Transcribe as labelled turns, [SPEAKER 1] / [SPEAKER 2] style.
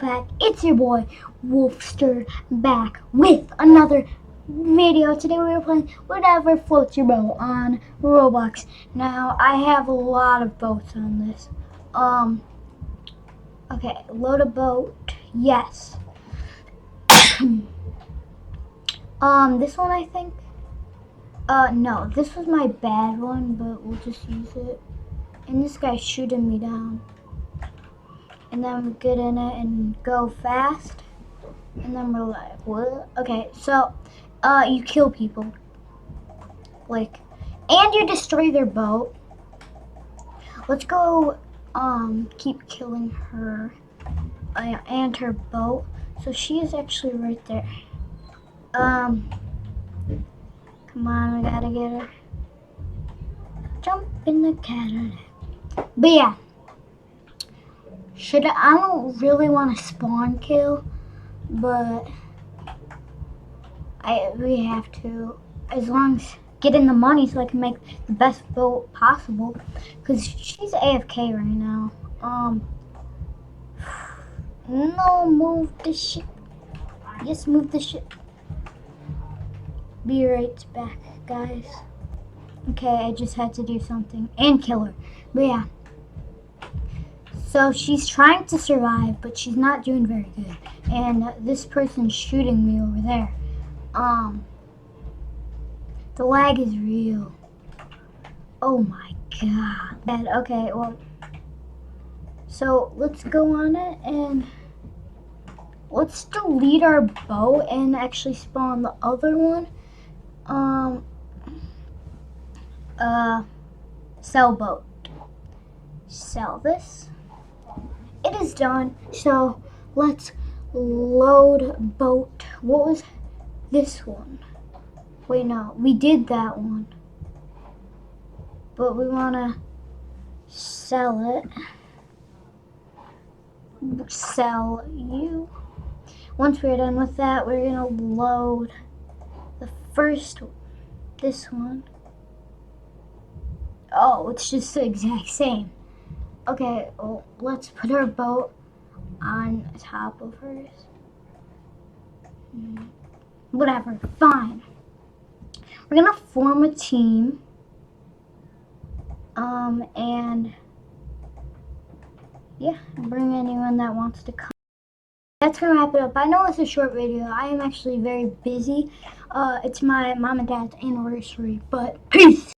[SPEAKER 1] back. It's your boy Wolfster back with another video. Today we are playing Whatever Floats Your Boat on Roblox. Now I have a lot of boats on this. Okay, load a boat. Yes. This one I think. No, this was my bad one, but we'll just use it. And this guy's shooting me down. And then we get in it and go fast. And then we're like, what? Okay, so, you kill people. Like, and you destroy their boat. Let's go, keep killing her, and her boat. So she is actually right there. Come on, we gotta get her. Jump in the Cadillac. But yeah. I don't really want to spawn kill, but we have to, as long as getting the money so I can make the best boat possible, because she's AFK right now. No, move the ship. Yes, move the ship. Be right back, guys. Okay, I just had to do something and kill her, but yeah. So she's trying to survive, but she's not doing very good. And this person's shooting me over there. The lag is real. Oh my god. Okay, well, so let's go on it and let's delete our boat and actually spawn the other one. Sell boat. Sell this. It is done, so let's load boat. What was this one? Wait, no, we did that one. But we want to sell it. Sell you. Once we're done with that, we're going to load the first one. This one. Oh, it's just the exact same. Okay, well, let's put our boat on top of hers. Whatever, fine. We're gonna form a team. And yeah, bring anyone that wants to come. That's gonna wrap it up. I know it's a short video. I am actually very busy. It's my mom and dad's anniversary, but peace.